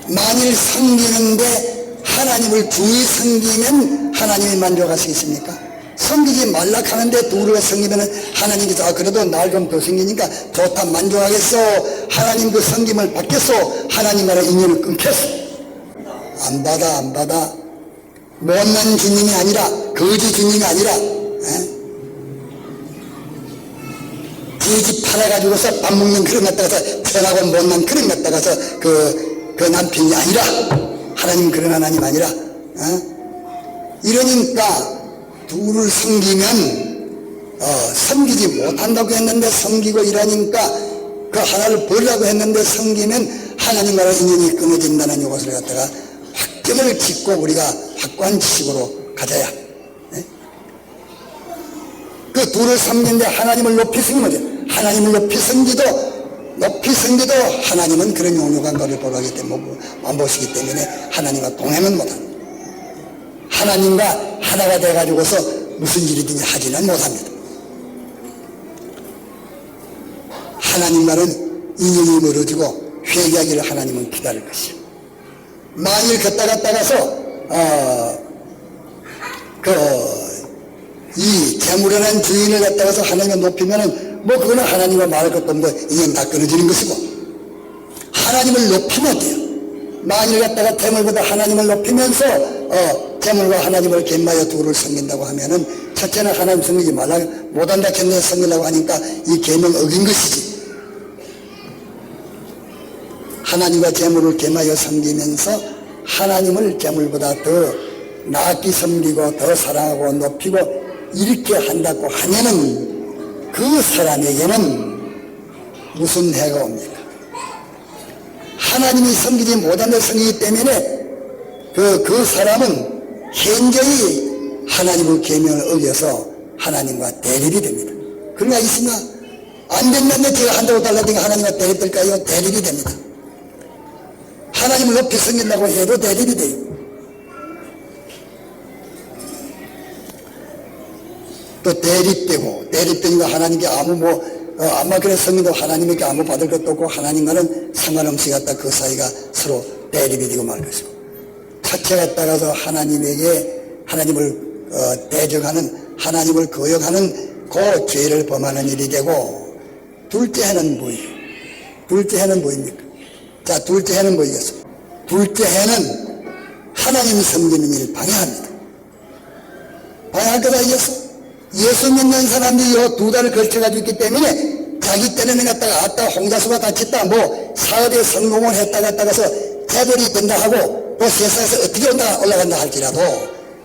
만일 섬기는데 하나님을 주의 섬기면 하나님이 만족하시겠습니까? 섬기지 말라 하는데 둘을 섬기면 하나님께서 그래도 날 좀 더 섬기니까 좋다 만족하겠어. 하나님 그 섬김을 받겠어. 하나님과의 인연을 끊겠어. 안 받아. 못난 주님이 아니라, 거지 주님이 아니라, 돼지 팔아가지고서 밥 먹는 그릇 갖다가서 편하고 못난 그릇 갖다가서 그 남편이 아니라, 하나님 그런 하나님 아니라, 이러니까 둘을 섬기면 섬기지 못한다고 했는데 섬기고 이러니까 그 하나를 버리라고 했는데 섬기면 하나님과의 인연이 끊어진다는 이것을 갖다가 확정을 짓고 우리가 확고한 지식으로 가져야. 그 둘을 섬기는데 하나님을 높이 섬기면 하나님을 높이 섬기도 하나님은 그런 용역한 것을 보라기 때문에 안 보시기 때문에 하나님과 동행은 못합니다. 하나님과 하나가 돼가지고서 무슨 일이든지 하지는 못합니다. 하나님과는 인연이 멀어지고 회개하기를 하나님은 기다릴 것이요. 만일 갔다가서 이 재물이라는 주인을 갖다가서 하나님을 높이면은 그거는 하나님과 말할 것도 없고 인연 다 끊어지는 것이고, 하나님을 높이면 돼요. 만일 갖다가 재물보다 하나님을 높이면서 재물과 하나님을 겸하여 둘을 섬긴다고 하면은 첫째는 하나님 섬기지 말라 못한다 했는데 섬기려고 하니까 이 계명 어긴 것이지. 하나님과 재물을 겸하여 섬기면서 하나님을 재물보다 더 나아끼 섬기고 더 사랑하고 높이고 이렇게 한다고 하면은 그 사람에게는 무슨 해가 옵니까? 하나님이 섬기지 못한다 섬기기 때문에 그 사람은 현저히 하나님의 계명을 어겨서 하나님과 대립이 됩니다. 그런 거 있습니까? 안 된다는데 제가 한다고 달라니까 하나님과 대립될까요? 대립이 됩니다. 하나님을 높이 섬긴다고 해도 대립이 돼요. 또 대립되니까 하나님께 아마 그래 섬기도 하나님에게 아무 받을 것도 없고 하나님과는 상관없이 갖다 그 사이가 서로 대립이 되고 말 것이고, 첫째 갖다가서 하나님을 대적하는, 하나님을 거역하는 그 죄를 범하는 일이 되고, 둘째 해는 뭐예요? 둘째 해는 뭐입니까? 자, 둘째 해는 뭐이겠어? 둘째 해는 하나님 섬기는 일을 방해합니다. 방해할 거다 이겼어? 예수 믿는 사람들이 요 두 달을 걸쳐가지고 있기 때문에 자기 때는 갖다가 홍자수가 다쳤다 사업에 성공을 했다 갔다가서 재벌이 된다 하고 또 세상에서 어떻게 올라간다 할지라도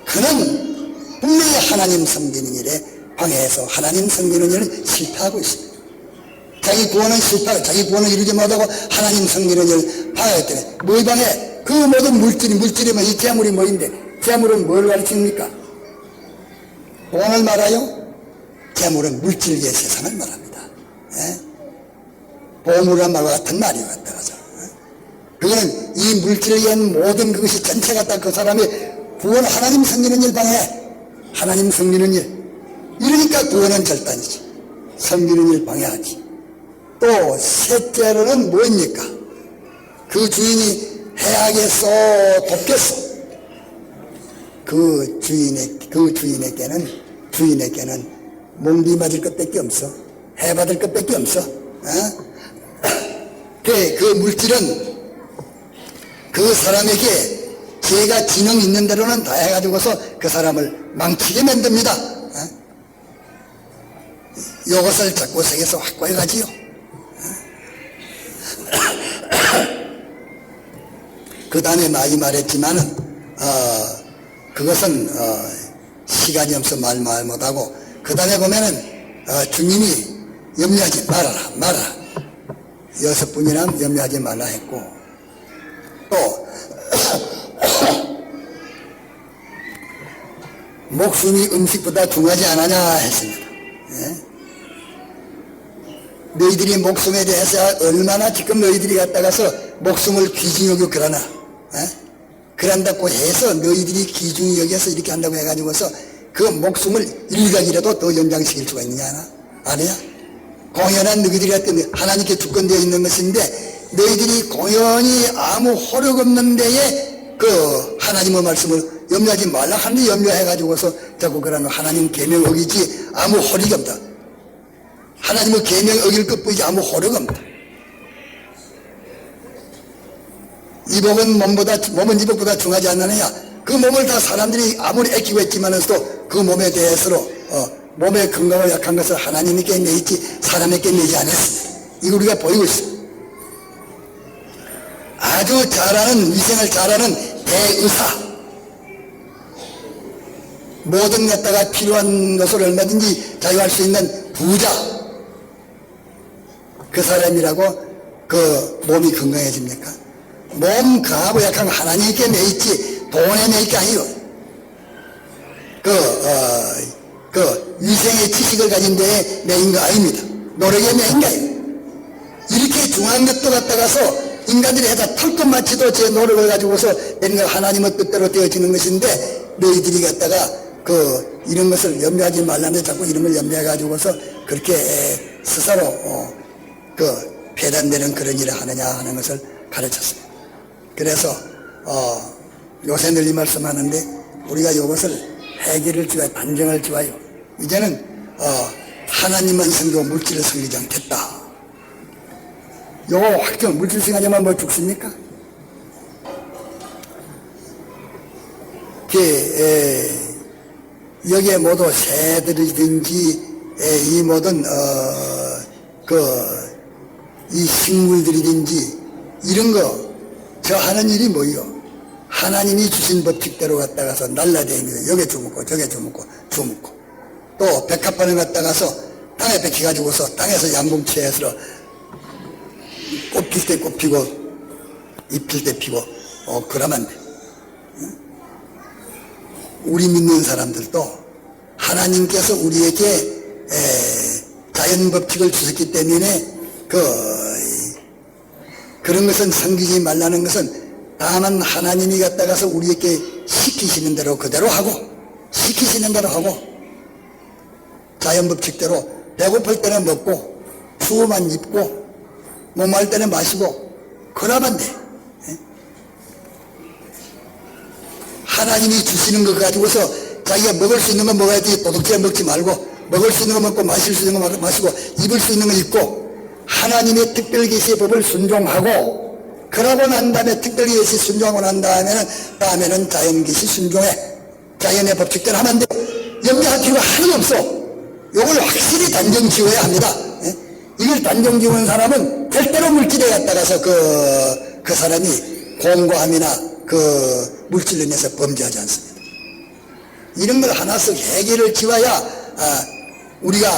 그는 분명히 하나님 섬기는 일에 방해해서 하나님 섬기는 일을 실패하고 있습니다. 자기 구원은 실패하고 자기 구원을 이루지 못하고 하나님 성기는을 방해하기 때문에 뭘 방해? 그 모든 물질이면 이 재물이 뭐인데 재물은 뭘 가르칩니까? 돈을 말아요? 재물은 물질계의 세상을 말합니다. 예? 보물이란 말과 같은 말이요 갖다가서 그거는 이 물질계의 모든 그것이 전체가 다 그 사람의 구원 하나님 섬기는 일 방해 하나님 섬기는 일 이러니까 구원은 절단이지 섬기는 일 방해하지 또 셋째로는 뭐입니까? 그 주인이 해야겠어 돕겠어 그 주인에게는 몽비 맞을 것밖에 없어 해 받을 것밖에 없어 그 물질은 그 사람에게 제가 지능 있는 대로는 다 해가지고서 그 사람을 망치게 만듭니다. 이것을 자꾸 세계에서 확고히 가지요. 그 다음에 많이 말했지만은 그것은 시간이 없어 말 못하고 그 다음에 보면은 주님이 염려하지 말아라 6분이나 염려하지 말라 했고 또 목숨이 음식보다 중요하지 않느냐 했습니다. 예? 너희들이 목숨에 대해서 얼마나 지금 너희들이 갖다가서 목숨을 귀중히 여겨 그러나 그런다고 해서 너희들이 귀중히 여겨서 이렇게 한다고 해가지고서 그 목숨을 일각이라도 더 연장시킬 수가 있느냐 아니야? 공연한 너희들이 같은 하나님께 주권되어 있는 것인데 너희들이 공연히 아무 호력 없는 데에 그 하나님의 말씀을 염려하지 말라 하는데 염려해가지고서 자꾸 그러는 하나님 계명 어기지 아무 호력이 없다. 하나님의 계명 어길 것뿐이지 아무 호력 없다. 이 몸은 이복보다 중하지 않느냐. 그 몸을 다 사람들이 아무리 애끼고 했지만서도 그 몸에 대해서로 몸의 건강을 약한 것을 하나님께 내있지 사람에게 내지 않았습니다. 이거 우리가 보이고 있습니다. 아주 잘하는 위생을 잘하는 대의사 모든 갖다가 필요한 것을 얼마든지 자유할 수 있는 부자 그 사람이라고 그 몸이 건강해집니까? 몸 강하고 약한 하나님께 내있지 돈에 내일 게 아니요. 그 위생의 지식을 가진 데에 내인 거 아닙니다. 노력에 내인 거 아니에요. 이렇게 중요한 것도 갖다가서 인간들이 해다 털끝마치도 제 노력을 가지고서 내는 거 하나님의 뜻대로 되어지는 것인데 너희들이 갖다가 이런 것을 염려하지 말라는데 자꾸 이런 걸 염려해 가지고서 그렇게 스스로 배단되는 그런 일을 하느냐 하는 것을 가르쳤습니다. 그래서 요새 늘 이 말씀하는데 우리가 이것을 해결을 지어야 단정을 지어요. 이제는 하나님만 섬기고 물질을 섬기지 않겠다. 요거 확정 물질 생각하면 뭐 죽습니까? 여기에 모두 새들이든지 이 모든 이 식물들이든지 이런 거 저 하는 일이 뭐요? 하나님이 주신 법칙대로 갔다가서 날라다니면서 여기 주묻고 저기 주묻고 또 백합반을 갔다가서 땅에 베끼가지고서 땅에서 양봉치에서 꽃필 때 꽃피고 잎필 때 피고 그러면 돼. 우리 믿는 사람들도 하나님께서 우리에게 자연 법칙을 주셨기 때문에 그런 것은 섬기지 말라는 것은 다만 하나님이 갖다가서 우리에게 시키시는 대로 그대로 하고 시키시는 대로 하고 자연 법칙대로 배고플 때는 먹고 추워만 입고 목마를 때는 마시고 그러면 돼. 하나님이 주시는 것 가지고서 자기가 먹을 수 있는 건 먹어야지 도둑질 먹지 말고 먹을 수 있는 거 먹고 마실 수 있는 거 마시고 입을 수 있는 거 입고 하나님의 특별계시의 법을 순종하고 그러고 난 다음에 특별계시 순종하고 난 다음에는 자연계시 순종해 자연의 법칙대로 하면 돼. 염려할 필요가 하나도 없어. 이걸 확실히 단정 지어야 합니다. 이걸 단정 지은 사람은 절대로 물질에 갔다가서 그 사람이 공고함이나 물질로 인해서 범죄하지 않습니다. 이런 걸 하나씩 해결을 지어야 우리가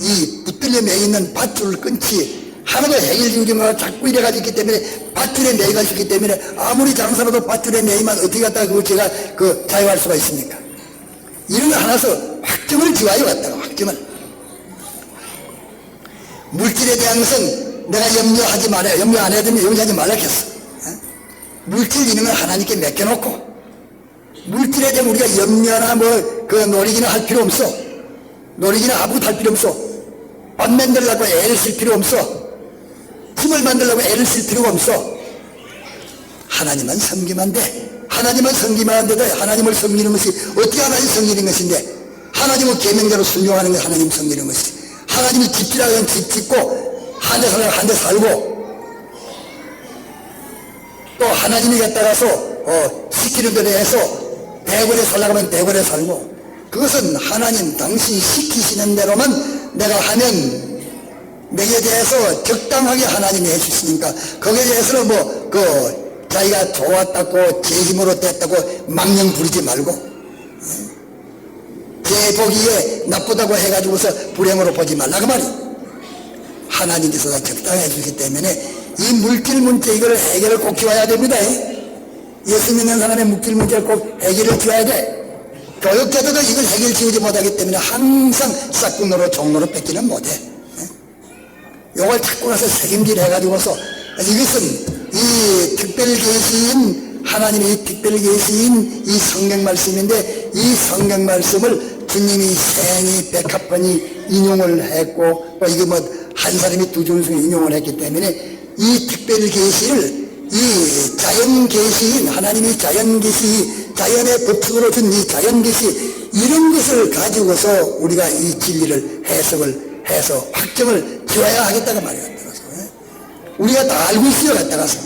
이 붙들려 매 있는 밧줄을 끊지 하나도 해결지우기만 자꾸 이래가지고 있기 때문에 밧줄에 매이가 있기 때문에 아무리 장사라도 밧줄에 매이면 어떻게 갖다가 그걸 제가 자유할 수가 있습니까? 이런 거 하나서 확정을 지어야 갖다가 확정을. 물질에 대한 것은 내가 염려하지 말아요. 염려 안 해야 되면 염려하지 말라 했어. 물질 이런 건 하나님께 맡겨놓고 물질에 대해 우리가 염려나 노리기는 할 필요 없어. 노리기는 아무것도 할 필요 없어. 밥 만들려고 애를 쓸 필요 없어. 집을 만들려고 애를 쓸 필요가 없어. 하나님만 섬기면 돼. 하나님만 섬기면 안 돼도 하나님을 섬기는 것이 어떻게 하나님 섬기는 것인데 하나님을 계명대로 순종하는 게 하나님 섬기는 것이지. 하나님이 집지라면 집 짓고 한 대 살고 한 대 살고 또 하나님이 갖다가서 시키는 대로 해서 대궐에 살려고 하면 대궐에 살고 그것은 하나님 당신이 시키시는 대로만 내가 하면 내게 대해서 적당하게 하나님이 해주시니까 거기에 대해서는 자기가 좋았다고 제 힘으로 됐다고 망령 부리지 말고 제 보기에 나쁘다고 해가지고서 불행으로 보지 말라 그 말이. 하나님께서 적당히 해주기 때문에 이 물질 문제 이걸 해결을 꼭 지어야 됩니다. 예수 믿는 사람의 물질 문제를 꼭 해결을 지어야 돼. 교육자들도 이걸 해결 지우지 못하기 때문에 항상 싹군으로 종로로 뺏기는 못해. 요걸 자꾸 가서 책임질 해가지고서 이것은 이 특별 계시인 하나님의 특별 계시인 이 성경 말씀인데 이 성경 말씀을 주님이 생이 100번이 인용을 했고 이거 한 사람이 두 준승 인용을 했기 때문에 이 특별 계시를 이 자연 계시인 하나님이 자연 계시 자연의 법칙으로 준 이 자연 계시 이런 것을 가지고서 우리가 이 진리를 해석을 해서 확정을 지어야 하겠다고 말이야. 우리가 다 알고 있어요. 갖다가서